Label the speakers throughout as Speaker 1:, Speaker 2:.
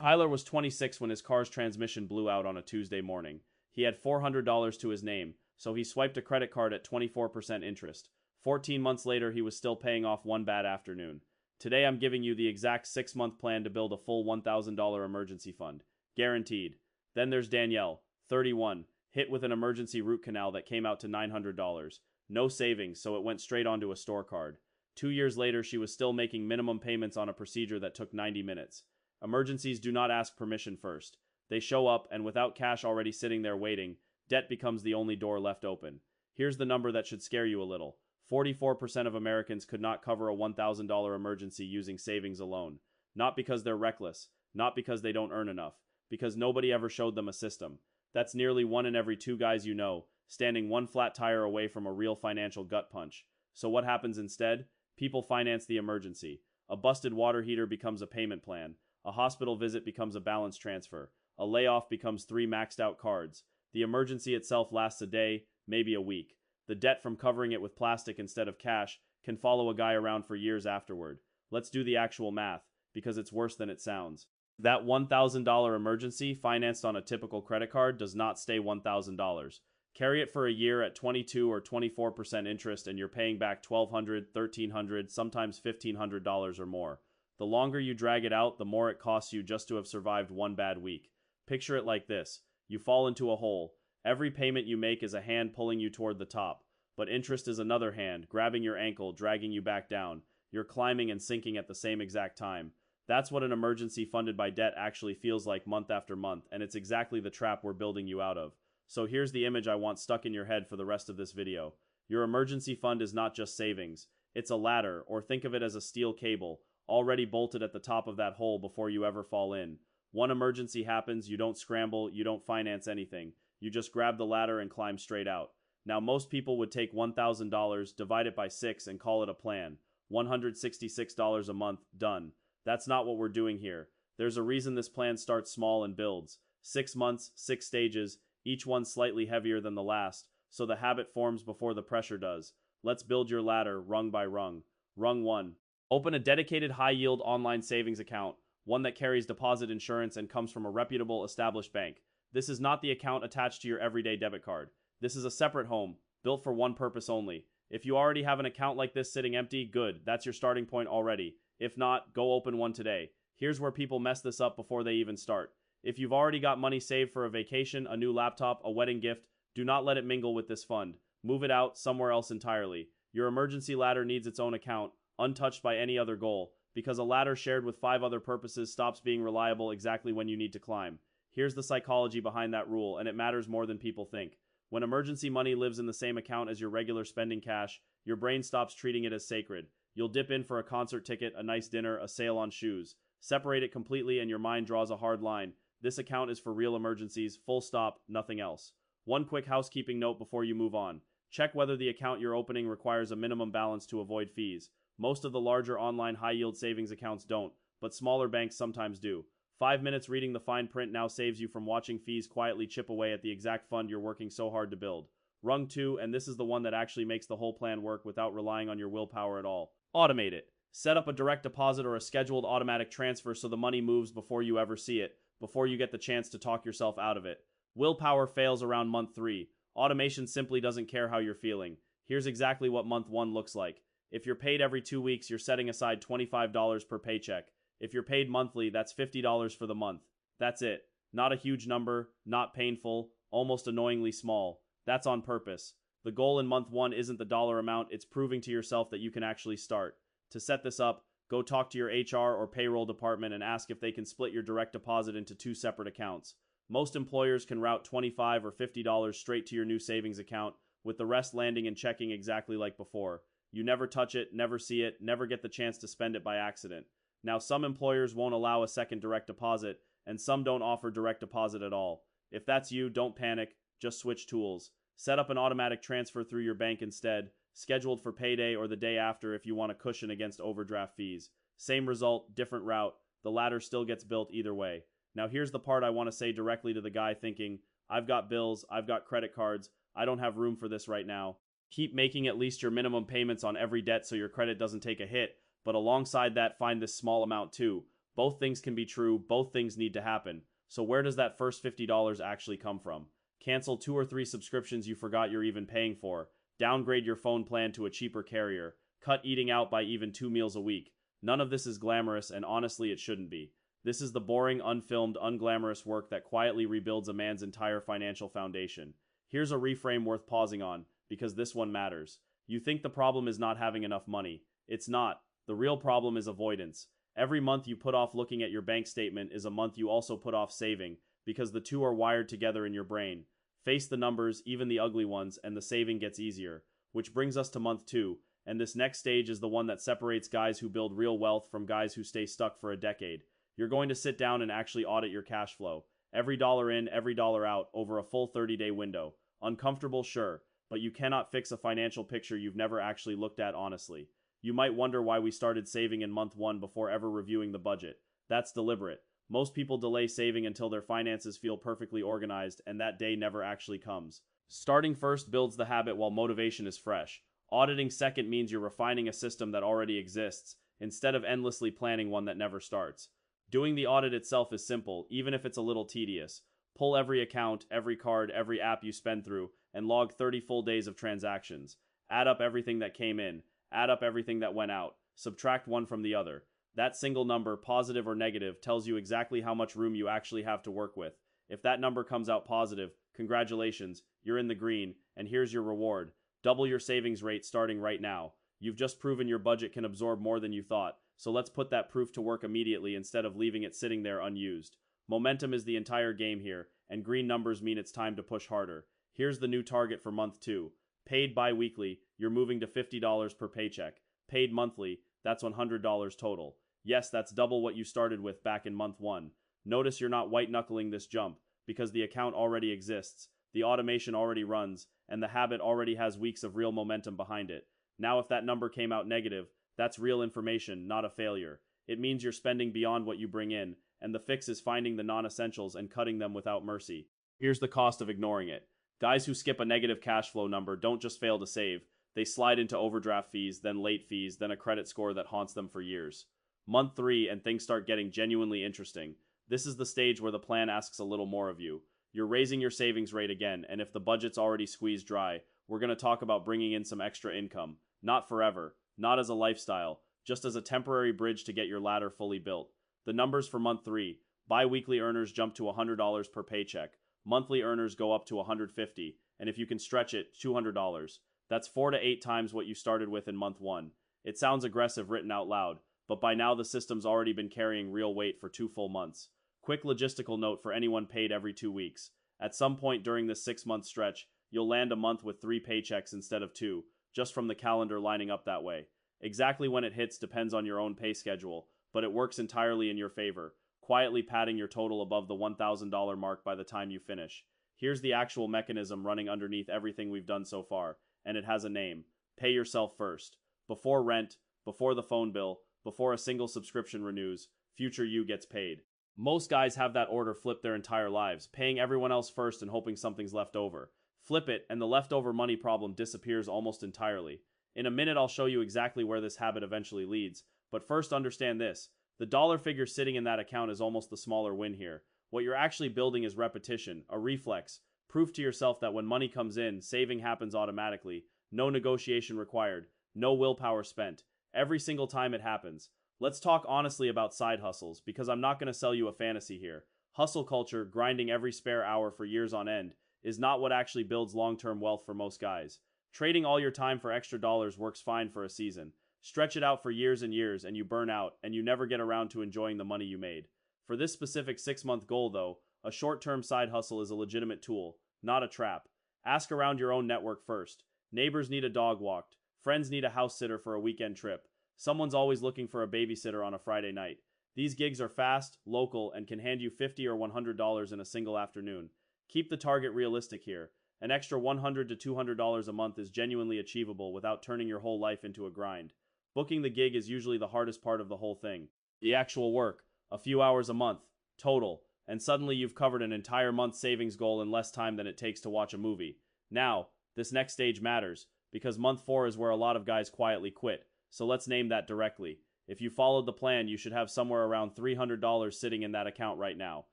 Speaker 1: Tyler was 26 when his car's transmission blew out on a Tuesday morning. He had $400 to his name, so he swiped a credit card at 24% interest. 14 months later, he was still paying off one bad afternoon. Today, I'm giving you the exact 6-month plan to build a full $1,000 emergency fund. Guaranteed. Then there's Danielle, 31, hit with an emergency root canal that came out to $900. No savings, so it went straight onto a store card. 2 years later, she was still making minimum payments on a procedure that took 90 minutes. Emergencies do not ask permission first. They show up, and without cash already sitting there waiting, debt becomes the only door left open. Here's the number that should scare you a little. 44% of Americans could not cover a $1,000 emergency using savings alone. Not because they're reckless, not because they don't earn enough, because nobody ever showed them a system. That's nearly 1 in every 2 guys you know, standing one flat tire away from a real financial gut punch. So what happens instead? People finance the emergency. A busted water heater becomes a payment plan. A hospital visit becomes a balance transfer. A layoff becomes 3 maxed out cards. The emergency itself lasts a day, maybe a week. The debt from covering it with plastic instead of cash can follow a guy around for years afterward. Let's do the actual math, because it's worse than it sounds. That $1,000 emergency financed on a typical credit card does not stay $1,000. Carry it for a year at 22 or 24% interest and you're paying back $1,200, $1,300, sometimes $1,500 or more. The longer you drag it out, the more it costs you just to have survived one bad week. Picture it like this. You fall into a hole. Every payment you make is a hand pulling you toward the top, but interest is another hand, grabbing your ankle, dragging you back down. You're climbing and sinking at the same exact time. That's what an emergency funded by debt actually feels like month after month, and it's exactly the trap we're building you out of. So here's the image I want stuck in your head for the rest of this video. Your emergency fund is not just savings. It's a ladder, or think of it as a steel cable, already bolted at the top of that hole before you ever fall in. One emergency happens, you don't scramble, you don't finance anything. You just grab the ladder and climb straight out. Now most people would take $1,000, divide it by 6 and call it a plan. $166 a month, done. That's not what we're doing here. There's a reason this plan starts small and builds. 6 months, 6 stages, each one slightly heavier than the last, so the habit forms before the pressure does. Let's build your ladder rung by rung. Rung 1. Open a dedicated high-yield online savings account, one that carries deposit insurance and comes from a reputable established bank. This is not the account attached to your everyday debit card. This is a separate home, built for one purpose only. If you already have an account like this sitting empty, good, that's your starting point already. If not, go open one today. Here's where people mess this up before they even start. If you've already got money saved for a vacation, a new laptop, a wedding gift, do not let it mingle with this fund. Move it out somewhere else entirely. Your emergency ladder needs its own account, untouched by any other goal, because a ladder shared with 5 other purposes stops being reliable exactly when you need to climb. Here's the psychology behind that rule, and it matters more than people think. When emergency money lives in the same account as your regular spending cash, your brain stops treating it as sacred. You'll dip in for a concert ticket, a nice dinner, a sale on shoes. Separate it completely and your mind draws a hard line. This account is for real emergencies, full stop, nothing else. One quick housekeeping note before you move on. Check whether the account you're opening requires a minimum balance to avoid fees. Most of the larger online high-yield savings accounts don't, but smaller banks sometimes do. 5 minutes reading the fine print now saves you from watching fees quietly chip away at the exact fund you're working so hard to build. Rung 2, and this is the one that actually makes the whole plan work without relying on your willpower at all. Automate it. Set up a direct deposit or a scheduled automatic transfer so the money moves before you ever see it, before you get the chance to talk yourself out of it. Willpower fails around month 3. Automation simply doesn't care how you're feeling. Here's exactly what month 1 looks like. If you're paid every 2 weeks, you're setting aside $25 per paycheck. If you're paid monthly, that's $50 for the month. That's it. Not a huge number, not painful, almost annoyingly small. That's on purpose. The goal in month 1 isn't the dollar amount, it's proving to yourself that you can actually start. To set this up, go talk to your HR or payroll department and ask if they can split your direct deposit into 2 separate accounts. Most employers can route $25 or $50 straight to your new savings account, with the rest landing in checking exactly like before. You never touch it, never see it, never get the chance to spend it by accident. Now, some employers won't allow a second direct deposit, and some don't offer direct deposit at all. If that's you, don't panic, just switch tools. Set up an automatic transfer through your bank instead, scheduled for payday or the day after if you want a cushion against overdraft fees. Same result, different route. The ladder still gets built either way. Now here's the part I want to say directly to the guy thinking, I've got bills, I've got credit cards, I don't have room for this right now. Keep making at least your minimum payments on every debt so your credit doesn't take a hit, but alongside that find this small amount too. Both things can be true, both things need to happen. So where does that first $50 actually come from? Cancel 2 or 3 subscriptions you forgot you're even paying for. Downgrade your phone plan to a cheaper carrier. Cut eating out by even 2 meals a week. None of this is glamorous, and honestly it shouldn't be. This is the boring, unfilmed, unglamorous work that quietly rebuilds a man's entire financial foundation. Here's a reframe worth pausing on, because this one matters. You think the problem is not having enough money. It's not. The real problem is avoidance. Every month you put off looking at your bank statement is a month you also put off saving, because the two are wired together in your brain. Face the numbers, even the ugly ones, and the saving gets easier. Which brings us to month 2, and this next stage is the one that separates guys who build real wealth from guys who stay stuck for a decade. You're going to sit down and actually audit your cash flow. Every dollar in, every dollar out, over a full 30-day window. Uncomfortable, sure, but you cannot fix a financial picture you've never actually looked at honestly. You might wonder why we started saving in month 1 before ever reviewing the budget. That's deliberate. Most people delay saving until their finances feel perfectly organized, and that day never actually comes. Starting first builds the habit while motivation is fresh. Auditing second means you're refining a system that already exists, instead of endlessly planning one that never starts. Doing the audit itself is simple, even if it's a little tedious. Pull every account, every card, every app you spend through, and log 30 full days of transactions. Add up everything that came in. Add up everything that went out. Subtract one from the other. That single number, positive or negative, tells you exactly how much room you actually have to work with. If that number comes out positive, congratulations, you're in the green, and here's your reward. Double your savings rate starting right now. You've just proven your budget can absorb more than you thought, so let's put that proof to work immediately instead of leaving it sitting there unused. Momentum is the entire game here, and green numbers mean it's time to push harder. Here's the new target for month 2. Paid bi-weekly, you're moving to $50 per paycheck. Paid monthly, that's $100 total. Yes, that's double what you started with back in month 1. Notice you're not white-knuckling this jump, because the account already exists, the automation already runs, and the habit already has weeks of real momentum behind it. Now if that number came out negative, that's real information, not a failure. It means you're spending beyond what you bring in, and the fix is finding the non-essentials and cutting them without mercy. Here's the cost of ignoring it. Guys who skip a negative cash flow number don't just fail to save, they slide into overdraft fees, then late fees, then a credit score that haunts them for years. Month 3 and things start getting genuinely interesting. This is the stage where the plan asks a little more of you. You're raising your savings rate again, and if the budget's already squeezed dry, we're going to talk about bringing in some extra income. Not forever, not as a lifestyle, just as a temporary bridge to get your ladder fully built. The numbers for month 3. Bi-weekly earners jump to $100 per paycheck. Monthly earners go up to $150, and if you can stretch it, $200. That's 4 to 8 times what you started with in month 1. It sounds aggressive written out loud, but by now the system's already been carrying real weight for 2 full months. Quick logistical note for anyone paid every 2 weeks. At some point during this 6-month stretch, you'll land a month with 3 paychecks instead of 2, just from the calendar lining up that way. Exactly when it hits depends on your own pay schedule, but it works entirely in your favor, quietly padding your total above the $1,000 mark by the time you finish. Here's the actual mechanism running underneath everything we've done so far, and it has a name. Pay yourself first. Before rent, before the phone bill, before a single subscription renews, future you gets paid. Most guys have that order flipped their entire lives, paying everyone else first and hoping something's left over. Flip it, and the leftover money problem disappears almost entirely. In a minute, I'll show you exactly where this habit eventually leads, but first understand this. The dollar figure sitting in that account is almost the smaller win here. What you're actually building is repetition, a reflex. Prove to yourself that when money comes in, saving happens automatically. No negotiation required. No willpower spent. Every single time it happens. Let's talk honestly about side hustles, because I'm not going to sell you a fantasy here. Hustle culture, grinding every spare hour for years on end, is not what actually builds long-term wealth for most guys. Trading all your time for extra dollars works fine for a season. Stretch it out for years and years, and you burn out, and you never get around to enjoying the money you made. For this specific 6-month goal, though, a short-term side hustle is a legitimate tool, not a trap. Ask around your own network first. Neighbors need a dog walked. Friends need a house sitter for a weekend trip. Someone's always looking for a babysitter on a Friday night. These gigs are fast, local, and can hand you $50 or $100 in a single afternoon. Keep the target realistic here. An extra $100 to $200 a month is genuinely achievable without turning your whole life into a grind. Booking the gig is usually the hardest part of the whole thing. The actual work, a few hours a month, total, and suddenly you've covered an entire month's savings goal in less time than it takes to watch a movie. Now, this next stage matters, because month 4 is where a lot of guys quietly quit, so let's name that directly. If you followed the plan, you should have somewhere around $300 sitting in that account right now.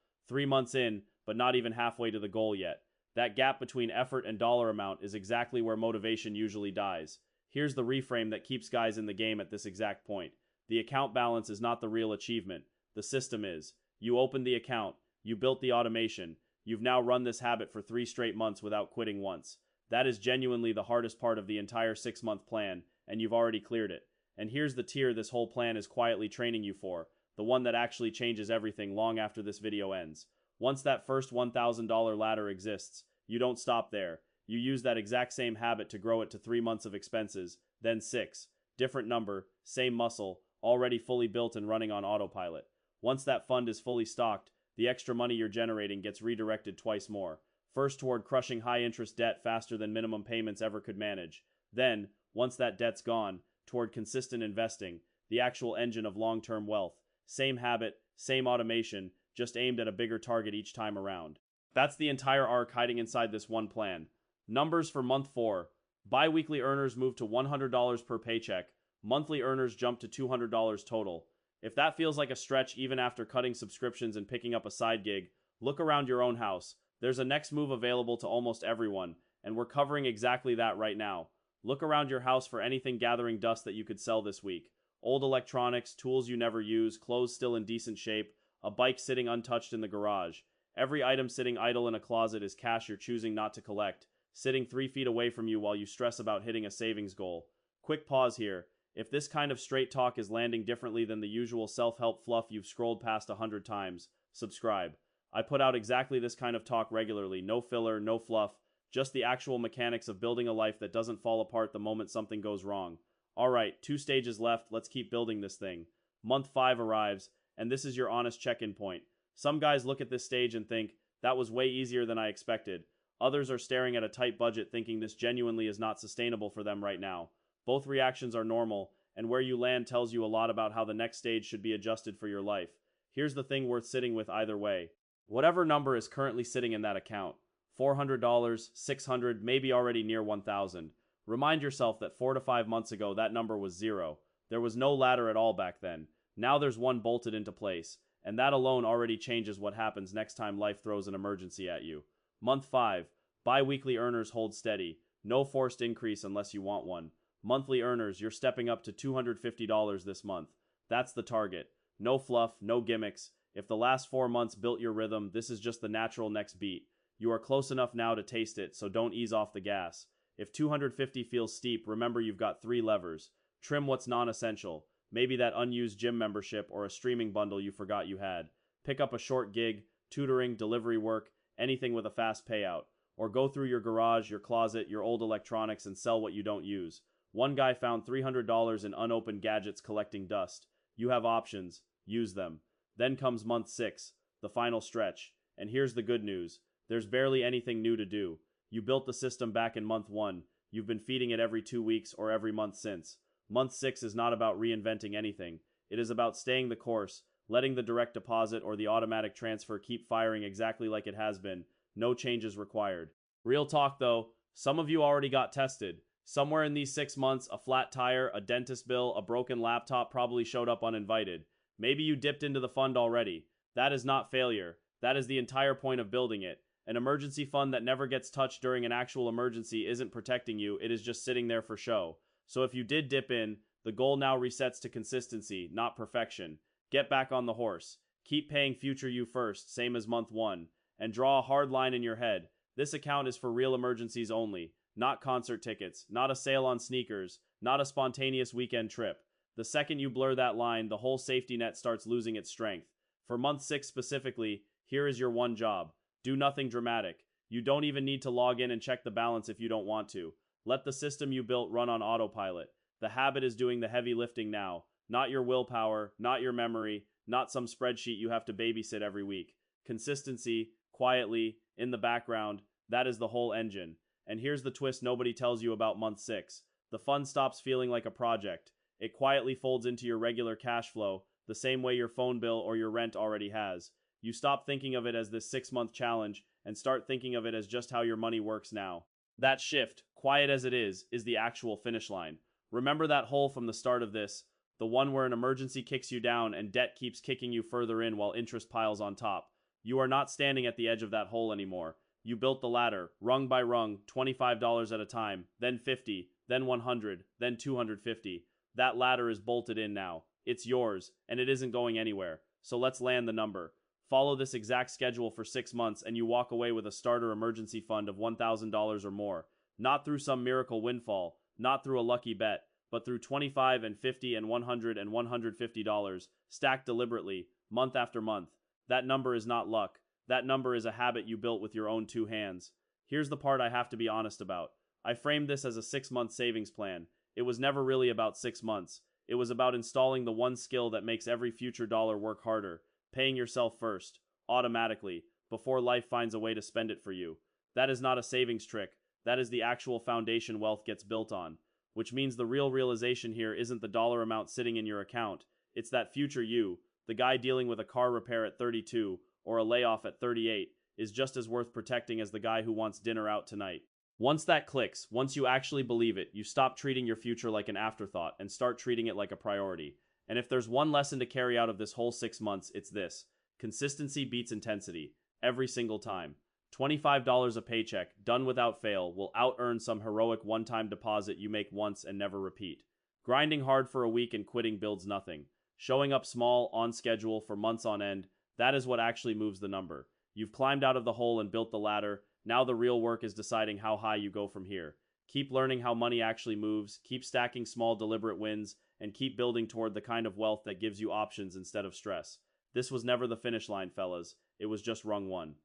Speaker 1: 3 months in, but not even halfway to the goal yet. That gap between effort and dollar amount is exactly where motivation usually dies. Here's the reframe that keeps guys in the game at this exact point. The account balance is not the real achievement. The system is. You opened the account. You built the automation. You've now run this habit for 3 straight months without quitting once. That is genuinely the hardest part of the entire 6-month plan, and you've already cleared it. And here's the tier this whole plan is quietly training you for, the one that actually changes everything long after this video ends. Once that first $1,000 ladder exists, you don't stop there. You use that exact same habit to grow it to 3 months of expenses, then 6. Different number, same muscle, already fully built and running on autopilot. Once that fund is fully stocked, the extra money you're generating gets redirected twice more. First toward crushing high-interest debt faster than minimum payments ever could manage. Then, once that debt's gone, toward consistent investing, the actual engine of long-term wealth. Same habit, same automation, just aimed at a bigger target each time around. That's the entire arc hiding inside this one plan. Numbers for month 4. Bi-weekly earners move to $100 per paycheck. Monthly earners jump to $200 total. If that feels like a stretch even after cutting subscriptions and picking up a side gig, look around your own house. There's a next move available to almost everyone, and we're covering exactly that right now. Look around your house for anything gathering dust that you could sell this week. Old electronics, tools you never use, clothes still in decent shape, a bike sitting untouched in the garage. Every item sitting idle in a closet is cash you're choosing not to collect, sitting 3 feet away from you while you stress about hitting a savings goal. Quick pause here. If this kind of straight talk is landing differently than the usual self-help fluff you've scrolled past 100 times, subscribe. I put out exactly this kind of talk regularly, no filler, no fluff, just the actual mechanics of building a life that doesn't fall apart the moment something goes wrong. Alright, 2 stages left, let's keep building this thing. Month 5 arrives, and this is your honest check-in point. Some guys look at this stage and think, that was way easier than I expected. Others are staring at a tight budget thinking this genuinely is not sustainable for them right now. Both reactions are normal, and where you land tells you a lot about how the next stage should be adjusted for your life. Here's the thing worth sitting with either way. Whatever number is currently sitting in that account, $400, $600, maybe already near $1,000. Remind yourself that 4 to 5 months ago that number was 0. There was no ladder at all back then. Now there's one bolted into place, and that alone already changes what happens next time life throws an emergency at you. Month 5, bi-weekly earners hold steady. No forced increase unless you want one. Monthly earners, you're stepping up to $250 this month. That's the target. No fluff, no gimmicks. If the last 4 months built your rhythm, this is just the natural next beat. You are close enough now to taste it, so don't ease off the gas. If 250 feels steep, remember you've got 3 levers. Trim what's non-essential. Maybe that unused gym membership or a streaming bundle you forgot you had. Pick up a short gig, tutoring, delivery work, anything with a fast payout. Or go through your garage, your closet, your old electronics and sell what you don't use. One guy found $300 in unopened gadgets collecting dust. You have options. Use them. Then comes month 6, the final stretch. And here's the good news. There's barely anything new to do. You built the system back in month 1. You've been feeding it every 2 weeks or every month since. Month 6 is not about reinventing anything. It is about staying the course, letting the direct deposit or the automatic transfer keep firing exactly like it has been. No changes required. Real talk though, some of you already got tested. Somewhere in these 6 months, a flat tire, a dentist bill, a broken laptop probably showed up uninvited. Maybe you dipped into the fund already. That is not failure. That is the entire point of building it. An emergency fund that never gets touched during an actual emergency isn't protecting you, it is just sitting there for show. So if you did dip in, the goal now resets to consistency, not perfection. Get back on the horse. Keep paying future you first, same as month 1. And draw a hard line in your head. This account is for real emergencies only. Not concert tickets, not a sale on sneakers, not a spontaneous weekend trip. The second you blur that line, the whole safety net starts losing its strength. For month 6 specifically, here is your one job. Do nothing dramatic. You don't even need to log in and check the balance if you don't want to. Let the system you built run on autopilot. The habit is doing the heavy lifting now. Not your willpower, not your memory, not some spreadsheet you have to babysit every week. Consistency, quietly, in the background, that is the whole engine. And here's the twist nobody tells you about month 6. The fund stops feeling like a project. It quietly folds into your regular cash flow, the same way your phone bill or your rent already has. You stop thinking of it as this 6-month challenge and start thinking of it as just how your money works now. That shift, quiet as it is the actual finish line. Remember that hole from the start of this. The one where an emergency kicks you down and debt keeps kicking you further in while interest piles on top. You are not standing at the edge of that hole anymore. You built the ladder, rung by rung, $25 at a time, then 50, then 100, then 250. That ladder is bolted in now. It's yours, and it isn't going anywhere. So let's land the number. Follow this exact schedule for 6 months and you walk away with a starter emergency fund of $1,000 or more. Not through some miracle windfall, not through a lucky bet, but through $25 and $50 and $100 and $150, stacked deliberately, month after month. That number is not luck. That number is a habit you built with your own 2 hands. Here's the part I have to be honest about. I framed this as a 6-month savings plan. It was never really about 6 months. It was about installing the one skill that makes every future dollar work harder. Paying yourself first, automatically, before life finds a way to spend it for you. That is not a savings trick. That is the actual foundation wealth gets built on. Which means the real realization here isn't the dollar amount sitting in your account. It's that future you, the guy dealing with a car repair at 32 or a layoff at 38, is just as worth protecting as the guy who wants dinner out tonight. Once that clicks, once you actually believe it, you stop treating your future like an afterthought and start treating it like a priority. And if there's one lesson to carry out of this whole 6 months, it's this. Consistency beats intensity. Every single time. $25 a paycheck, done without fail, will out-earn some heroic one-time deposit you make once and never repeat. Grinding hard for a week and quitting builds nothing. Showing up small, on schedule, for months on end, that is what actually moves the number. You've climbed out of the hole and built the ladder. Now the real work is deciding how high you go from here. Keep learning how money actually moves, keep stacking small deliberate wins, and keep building toward the kind of wealth that gives you options instead of stress. This was never the finish line, fellas. It was just rung 1.